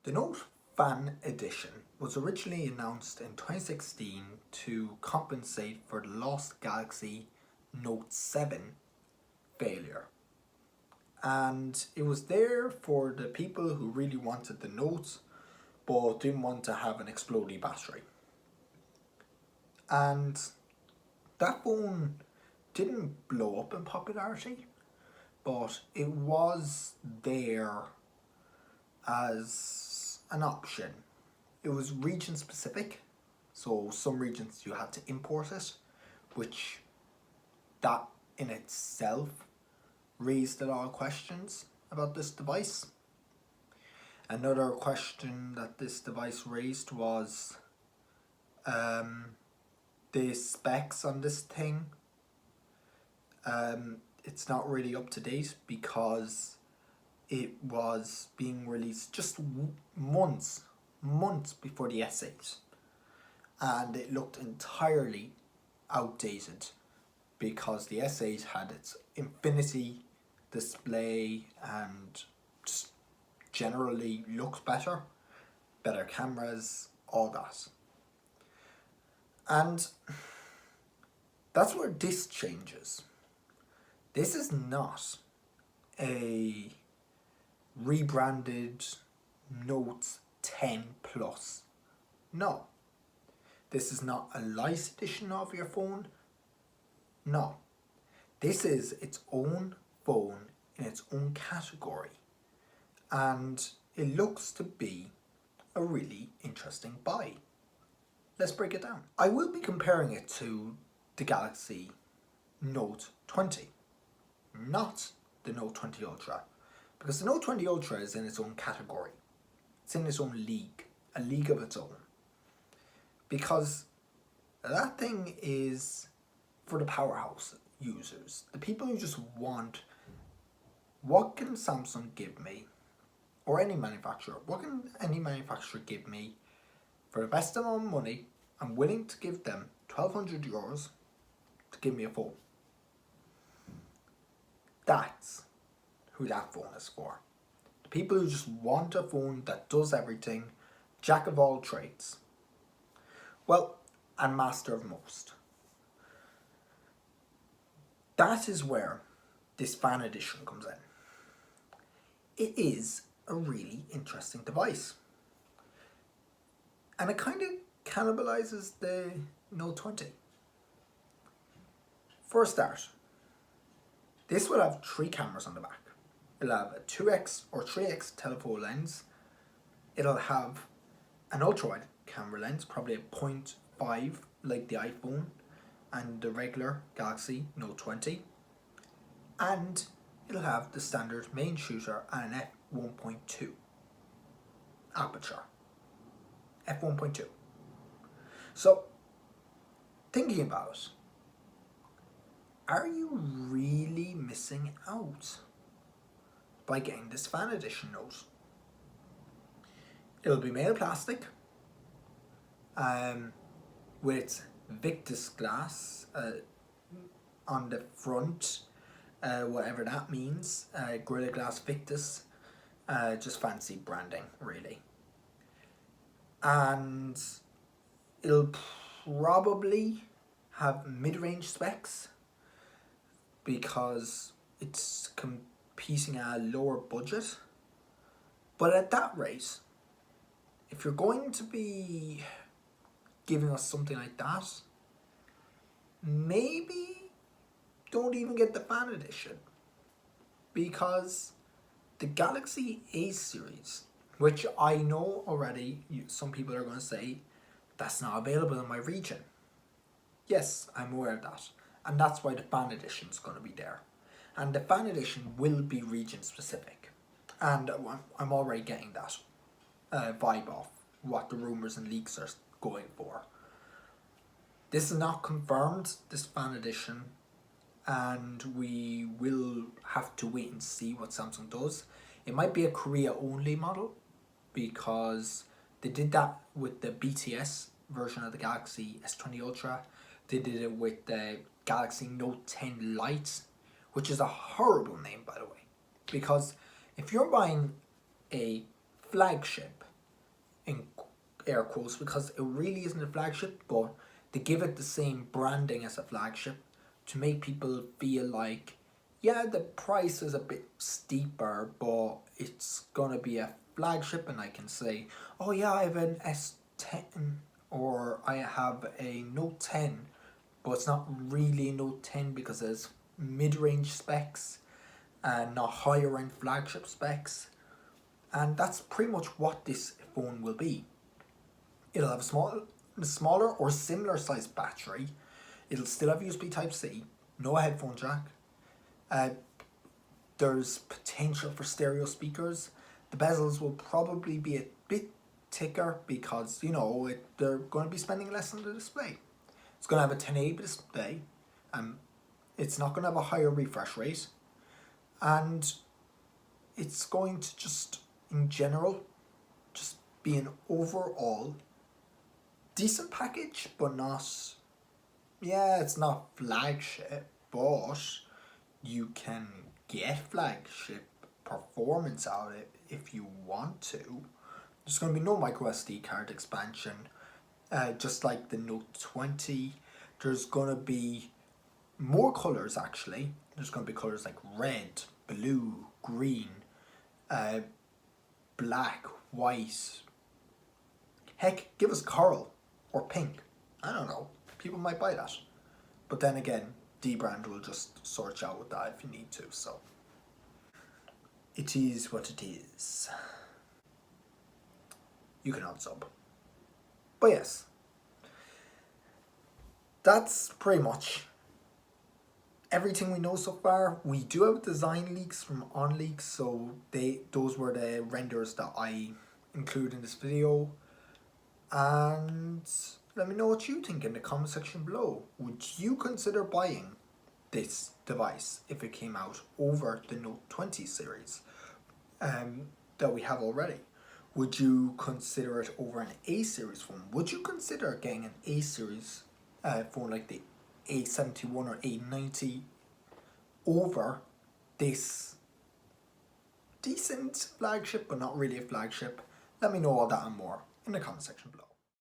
The Note Fan Edition was originally announced in 2016 to compensate for the lost Galaxy Note 7 failure. And it was there for the people who really wanted the Note but didn't want to have an exploding battery. And that phone didn't blow up in popularity, but it was there as an option. It was region specific, so some regions you had to import it, which that in itself raised a lot of questions about this device. Another question that this device raised was the specs on this thing. It's not really up to date because it was being released just months before the S8, and it looked entirely outdated because the S8 had its infinity display and just generally looks better cameras, all that. And that's where this changes. This is not a rebranded Note 10 Plus. No. This is not a light edition of your phone. No. This is its own phone in its own category. And it looks to be a really interesting buy. Let's break it down. I will be comparing it to the Galaxy Note 20, not the Note 20 Ultra, because the Note 20 Ultra is in its own category. It's in its own league, a league of its own, because that thing is for the powerhouse users, the people who just want, what can Samsung give me, or any manufacturer, what can any manufacturer give me for the best amount of money? I'm willing to give them €1,200 to give me a phone. That's who that phone is for. The people who just want a phone that does everything, jack of all trades. Well, and master of most. That is where this Fan Edition comes in. It is a really interesting device. And it kind of cannibalizes the Note 20. For a start, this will have 3 cameras on the back. It'll have a 2x or 3x telephoto lens. It'll have an ultra-wide camera lens, probably a 0.5 like the iPhone and the regular Galaxy Note 20. And it'll have the standard main shooter and an f1.2 aperture. f1.2. So, thinking about it, are you really missing out by getting this Fan Edition Note? It'll be made of plastic with Victus glass on the front, whatever that means, Gorilla Glass Victus, just fancy branding really. And it'll probably have mid-range specs because it's competing at a lower budget. But at that rate, if you're going to be giving us something like that, maybe don't even get the Fan Edition, because the Galaxy A series, which I know already some people are going to say that's not available in my region. Yes, I'm aware of that, and that's why the Fan Edition is going to be there. And the Fan Edition will be region specific, and I'm already getting that vibe off what the rumours and leaks are going for. This is not confirmed, this Fan Edition, and we will have to wait and see what Samsung does. It might be a Korea only model, because they did that with the BTS version of the Galaxy S20 Ultra. They did it with the Galaxy Note 10 Lite, which is a horrible name, by the way, because if you're buying a flagship in air quotes, because it really isn't a flagship, but they give it the same branding as a flagship to make people feel like, yeah, the price is a bit steeper, but it's gonna be a flagship, and I can say, oh yeah, I have an S10 or I have a Note 10, but it's not really a Note 10 because there's mid-range specs and not higher end flagship specs. And that's pretty much what this phone will be. It'll have a smaller or similar sized battery. It'll still have USB Type C, no headphone jack. Uh, there's potential for stereo speakers. The bezels will probably be a bit thicker because, you know, they're going to be spending less on the display. It's going to have a 1080p display. It's not going to have a higher refresh rate. And it's going to just, in general, just be an overall decent package, but not, yeah, it's not flagship, but you can get flagship performance out of it if you want to. There's going to be no micro SD card expansion, just like the Note 20. There's going to be more colours actually. There's going to be colours like red, blue, green, black, white. Heck, give us coral or pink. I don't know. People might buy that. But then again, Dbrand will just sort you out with that if you need to, so. It is what it is. You can unsub. But yes. That's pretty much everything we know so far. We do have design leaks from OnLeaks, so those were the renders that I include in this video. And let me know what you think in the comment section below. Would you consider buying this device if it came out over the Note 20 series that we have already? Would you consider it over an A series phone? Would you consider getting an A series phone like the A71 or A90 over this decent flagship but not really a flagship? Let me know all that and more in the comment section below.